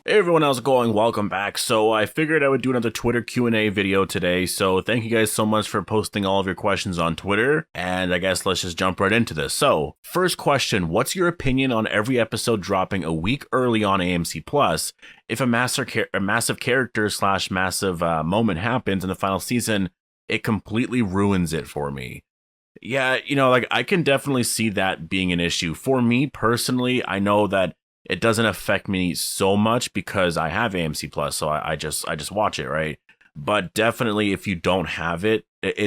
Hey everyone, how's it going? Welcome back. So I figured I would do another Twitter Q&A video today. So thank you guys so much for posting all of your questions on Twitter. And I guess let's just jump right into this. So first question, what's your opinion on every episode dropping a week early on AMC Plus? If a massive character slash massive moment happens in the final season, it completely ruins it for me. Yeah, I can definitely see that being an issue. For me personally, I know that it doesn't affect me so much because I have AMC Plus, so I just watch it, right? But definitely, if you don't have it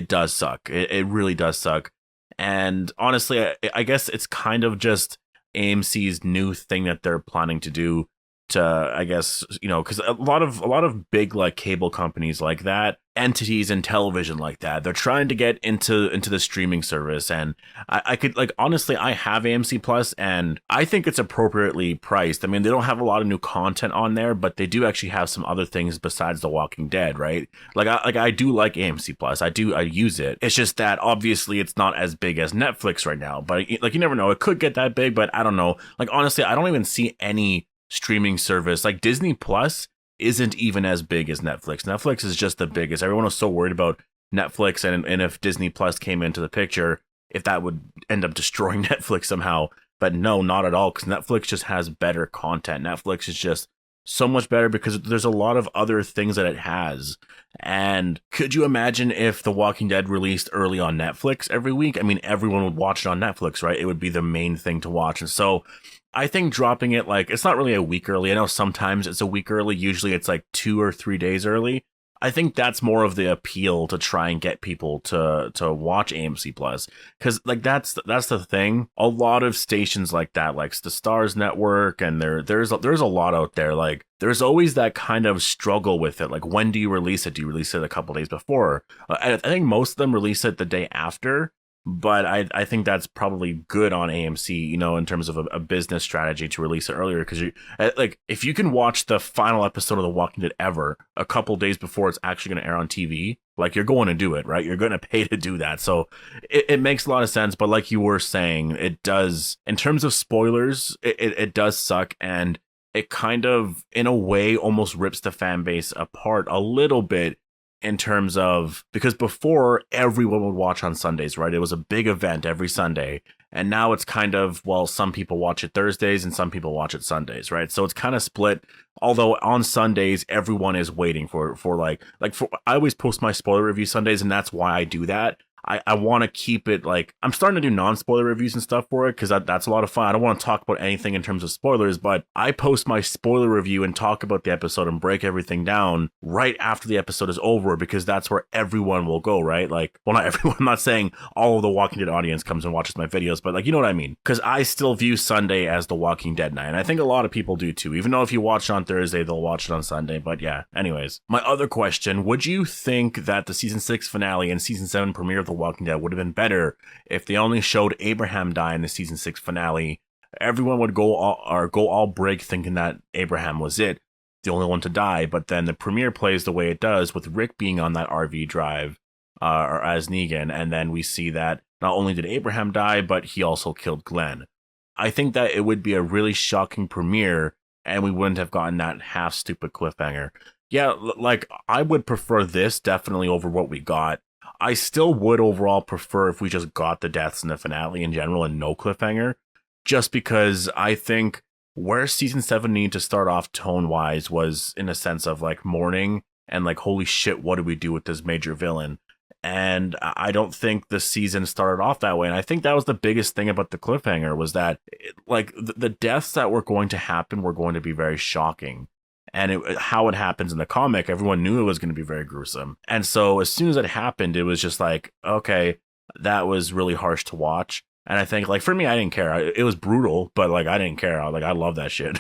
does suck. It really does suck. And honestly, I guess it's kind of just AMC's new thing that they're planning to do to, I guess, because a lot of big like cable companies like that, entities in television like that, they're trying to get into the streaming service. And I could, like, honestly, I have AMC Plus and I think it's appropriately priced. I mean, they don't have a lot of new content on there, but they do actually have some other things besides The Walking Dead, right? I do like AMC Plus. I use it. It's just that obviously it's not as big as Netflix right now, but like, you never know, it could get that big, but I don't know. Like, honestly, I don't even see any streaming service like Disney Plus isn't even as big as Netflix. Netflix is just the biggest. Everyone was so worried about Netflix and if Disney Plus came into the picture, if that would end up destroying Netflix somehow. But no, not at all, because Netflix just has better content. Netflix is just so much better because there's a lot of other things that it has. And could you imagine if The Walking Dead released early on Netflix every week? I mean, everyone would watch it on Netflix, right? It would be the main thing to watch. And so I think dropping it, like, it's not really a week early. I know sometimes it's a week early. Usually it's like 2 or 3 days early. I think that's more of the appeal to try and get people to watch AMC Plus, because like that's the thing. A lot of stations like that, like the Stars Network, and there's a lot out there. Like there's always that kind of struggle with it. Like, when do you release it? Do you release it a couple days before? I think most of them release it the day after. But I think that's probably good on AMC, in terms of a business strategy to release it earlier. Because like, if you can watch the final episode of The Walking Dead ever a couple days before it's actually going to air on TV, like, you're going to do it, right? You're going to pay to do that. So it makes a lot of sense. But like you were saying, it does, in terms of spoilers, it does suck. And it kind of, in a way, almost rips the fan base apart a little bit, in terms of, because before everyone would watch on Sundays, right? It was a big event every Sunday. And now it's kind of, well, some people watch it Thursdays and some people watch it Sundays, right? So it's kind of split. Although on Sundays, everyone is waiting for I always post my spoiler review Sundays, and that's why I do that. I want to keep it, like, I'm starting to do non-spoiler reviews and stuff for it because that's a lot of fun. I don't want to talk about anything in terms of spoilers, but I post my spoiler review and talk about the episode and break everything down right after the episode is over, because that's where everyone will go, right? Like, well, not everyone. I'm not saying all of the Walking Dead audience comes and watches my videos, but, like, you know what I mean? Because I still view Sunday as the Walking Dead night, and I think a lot of people do too. Even though if you watch it on Thursday, they'll watch it on Sunday. But yeah, anyways. My other question, would you think that the season 6 finale and season 7 premiere of The Walking Dead would have been better if they only showed Abraham die in the season 6 finale? Everyone would go all break thinking that Abraham was the only one to die, but then the premiere plays the way it does, with Rick being on that RV drive, or as Negan, and then we see that not only did Abraham die, but he also killed Glenn. I think that it would be a really shocking premiere, and we wouldn't have gotten that half stupid cliffhanger. Yeah, like, I would prefer this definitely over what we got. I still would overall prefer if we just got the deaths in the finale in general and no cliffhanger, just because I think where season 7 needed to start off tone-wise was in a sense of, like, mourning and, like, holy shit, what do we do with this major villain? And I don't think the season started off that way. And I think that was the biggest thing about the cliffhanger, was that, like, the deaths that were going to happen were going to be very shocking. And how it happens in the comic, everyone knew it was going to be very gruesome. And so as soon as it happened, it was just like, okay, that was really harsh to watch. And I think, like, for me, I didn't care. It was brutal, but, like, I didn't care. I love that shit.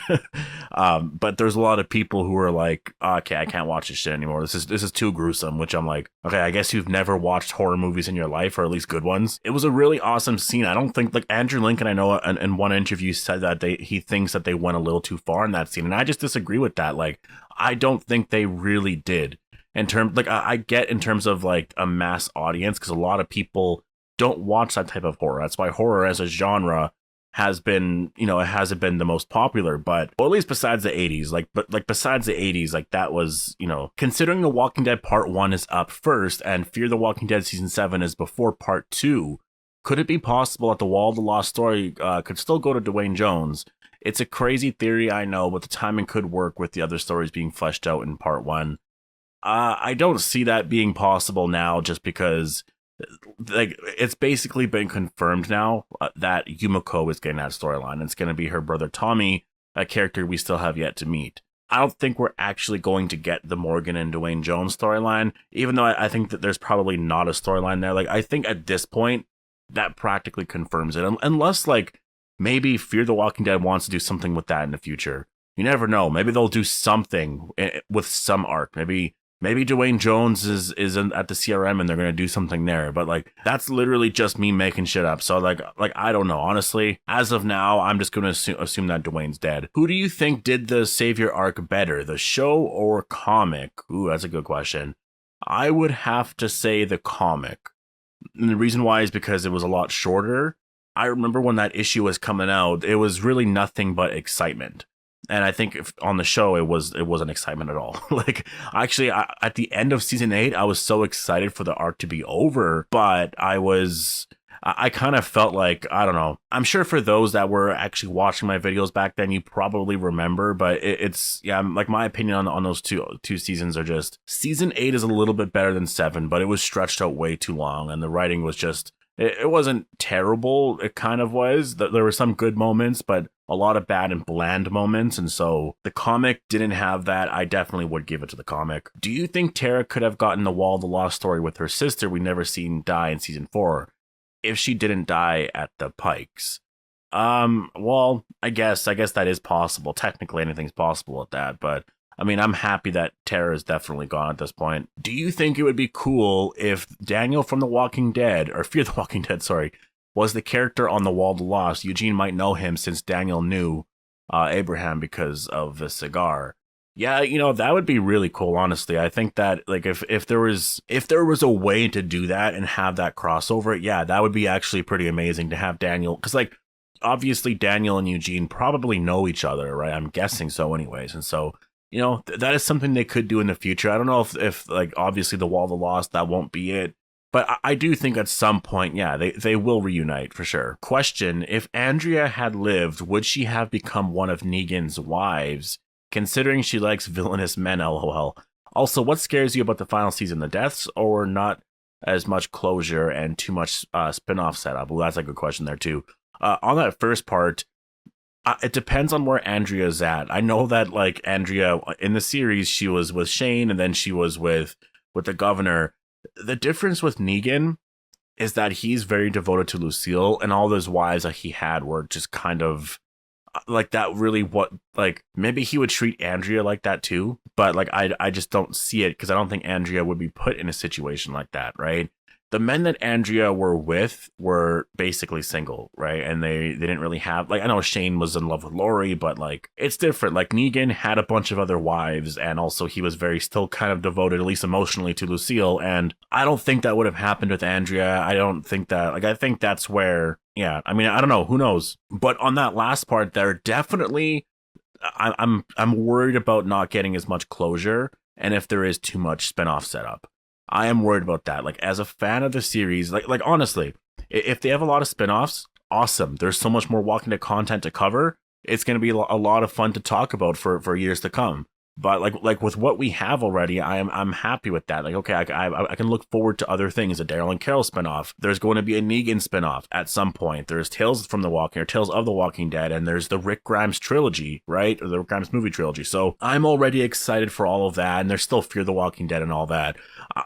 But there's a lot of people who are like, okay, I can't watch this shit anymore. This is too gruesome, which I'm like, okay, I guess you've never watched horror movies in your life, or at least good ones. It was a really awesome scene. I don't think, like, Andrew Lincoln, I know in one interview said that he thinks that they went a little too far in that scene. And I just disagree with that. Like, I don't think they really did. In terms, like, I get in terms of, like, a mass audience, because a lot of people don't watch that type of horror. That's why horror as a genre has been, you know, it hasn't been the most popular, but or at least besides the 80s, besides the 80s, like that was, you know, considering The Walking Dead Part 1 is up first and Fear the Walking Dead Season 7 is before Part 2, could it be possible that the Wall of the Lost story could still go to Dwayne Jones? It's a crazy theory, I know, but the timing could work with the other stories being fleshed out in Part 1. I don't see that being possible now just because like it's basically been confirmed now that Yumiko is getting that storyline. It's going to be her brother Tommy, a character we still have yet to meet. I don't think we're actually going to get the Morgan and Dwayne Jones storyline, even though I think that there's probably not a storyline there. Like, I think at this point, that practically confirms it. Unless, like, maybe Fear the Walking Dead wants to do something with that in the future. You never know. Maybe they'll do something with some arc. Maybe Dwayne Jones is at the CRM and they're going to do something there. But, like, that's literally just me making shit up. So, like I don't know. Honestly, as of now, I'm just going to assume that Dwayne's dead. Who do you think did the Savior arc better, the show or comic? Ooh, that's a good question. I would have to say the comic. And the reason why is because it was a lot shorter. I remember when that issue was coming out, it was really nothing but excitement. And I think on the show, it wasn't excitement at all. Like, actually, at the end of season 8, I was so excited for the arc to be over, but I kind of felt like, I don't know. I'm sure for those that were actually watching my videos back then, you probably remember, but it's, yeah, like my opinion on those two seasons are just, season 8 is a little bit better than 7, but it was stretched out way too long, and the writing was just, it wasn't terrible. It kind of was. There were some good moments, but a lot of bad and bland moments. And so the comic didn't have that. I definitely would give it to the comic. Do you think Tara could have gotten the Wall of the Lost story with her sister we never seen die in season 4 if she didn't die at the Pikes? Well, I guess that is possible. Technically, anything's possible at that, but I mean, I'm happy that Tara is definitely gone at this point. Do you think it would be cool if Daniel from The Walking Dead, or Fear the Walking Dead, sorry, was the character on The Wall of the Lost? Eugene might know him since Daniel knew Abraham because of the cigar. Yeah, you know, that would be really cool, honestly. I think that, like, if there was a way to do that and have that crossover, yeah, that would be actually pretty amazing to have Daniel, because, like, obviously Daniel and Eugene probably know each other, right? I'm guessing so anyways, and so, you know, that is something they could do in the future. I don't know if like, obviously the Wall of the Lost, that won't be it. But I do think at some point, yeah, they will reunite for sure. Question, if Andrea had lived, would she have become one of Negan's wives? Considering she likes villainous men, lol. Also, what scares you about the final season? The deaths or not as much closure and too much spin-off setup? Well, that's a good question there too. On that first part, it depends on where Andrea's at. I know that, like, Andrea in the series, she was with Shane and then she was with the governor. The difference with Negan is that he's very devoted to Lucille, and all those wives that he had were just kind of like that. Really, what, like, maybe he would treat Andrea like that too, but like I just don't see it, because I don't think Andrea would be put in a situation like that, right? The men that Andrea were with were basically single, right? And they didn't really have, like, I know Shane was in love with Lori, but, like, it's different. Like, Negan had a bunch of other wives, and also he was very still kind of devoted, at least emotionally, to Lucille. And I don't think that would have happened with Andrea. I don't think that, like, I think that's where, yeah, I mean, I don't know, who knows? But on that last part there, definitely, I'm worried about not getting as much closure, and if there is too much spinoff setup. I am worried about that. Like, as a fan of the series, like honestly, if they have a lot of spinoffs, awesome. There's so much more Walking Dead content to cover. It's going to be a lot of fun to talk about for years to come. But like with what we have already, I'm happy with that. Like, okay, I can look forward to other things. A Daryl and Carol spinoff. There's going to be a Negan spinoff at some point. There's Tales of the Walking Dead, and there's the Rick Grimes trilogy, right? Or the Rick Grimes movie trilogy. So I'm already excited for all of that, and there's still Fear the Walking Dead and all that.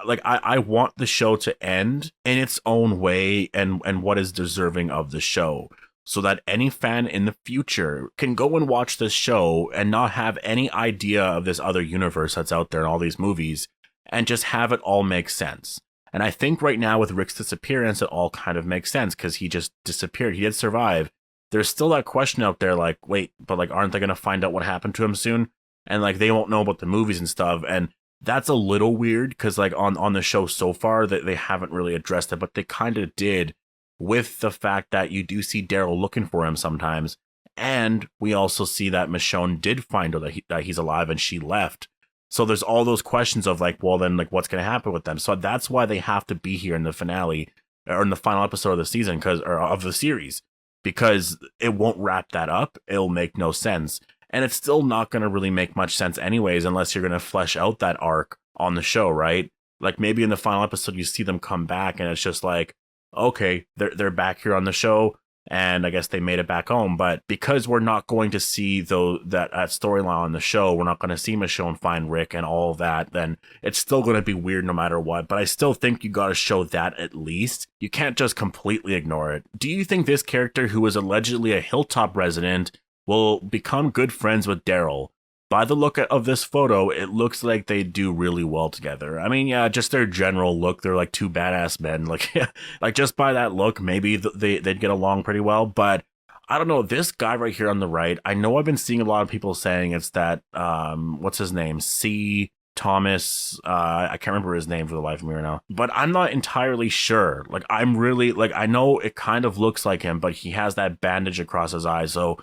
Like, I want the show to end in its own way and what is deserving of the show, so that any fan in the future can go and watch this show and not have any idea of this other universe that's out there in all these movies, and just have it all make sense. And I think right now with Rick's disappearance, it all kind of makes sense, because he just disappeared. He did survive. There's still that question out there, like, wait, but, like, aren't they going to find out what happened to him soon? And, like, they won't know about the movies and stuff. And that's a little weird, because, like, on the show so far, that they haven't really addressed it, but they kind of did with the fact that you do see Daryl looking for him sometimes. And we also see that Michonne did find her, that he's alive, and she left. So there's all those questions of like, well, then like what's going to happen with them? So that's why they have to be here in the finale or in the final episode of the season, or of the series, because it won't wrap that up. It'll make no sense. And it's still not going to really make much sense anyways, unless you're going to flesh out that arc on the show, right? Like maybe in the final episode, you see them come back and it's just like, okay, they're back here on the show, and I guess they made it back home. But because we're not going to see that storyline on the show, we're not going to see Michonne find Rick and all of that, then it's still going to be weird no matter what. But I still think you got to show that at least. You can't just completely ignore it. Do you think this character, who is allegedly a Hilltop resident, will become good friends with Daryl? By the look of this photo, it looks like they do really well together. I mean, yeah, just their general look, they're like two badass men. Like, like just by that look, maybe they'd get along pretty well. But I don't know, this guy right here on the right, I know I've been seeing a lot of people saying it's that, what's his name? C. Thomas, I can't remember his name for the life of me right now. But I'm not entirely sure. Like, I'm really, like, I know it kind of looks like him, but he has that bandage across his eyes, so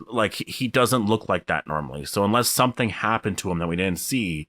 like he doesn't look like that normally. So unless something happened to him that we didn't see,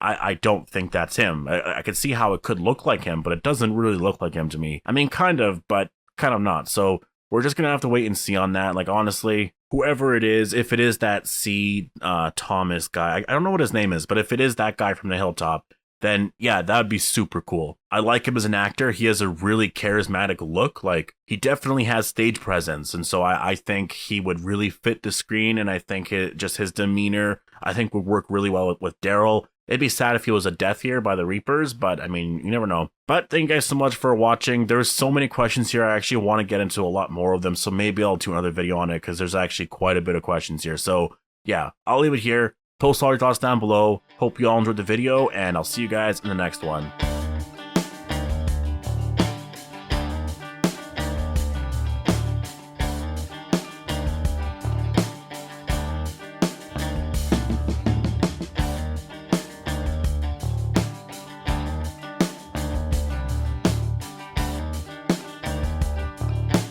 I don't think that's him. I could see how it could look like him, but it doesn't really look like him to me. I mean, kind of, but kind of not. So we're just gonna have to wait and see on that. Like, honestly, whoever it is, if it is that C. Thomas guy, I don't know what his name is, but if it is that guy from the Hilltop, then yeah, that would be super cool. I like him as an actor. He has a really charismatic look. Like, he definitely has stage presence. And so I think he would really fit the screen. And I think just his demeanor, I think would work really well with Daryl. It'd be sad if he was a death here by the Reapers, but I mean, you never know. But thank you guys so much for watching. There's so many questions here. I actually want to get into a lot more of them. So maybe I'll do another video on it, because there's actually quite a bit of questions here. So yeah, I'll leave it here. Post all your thoughts down below. Hope you all enjoyed the video, and I'll see you guys in the next one.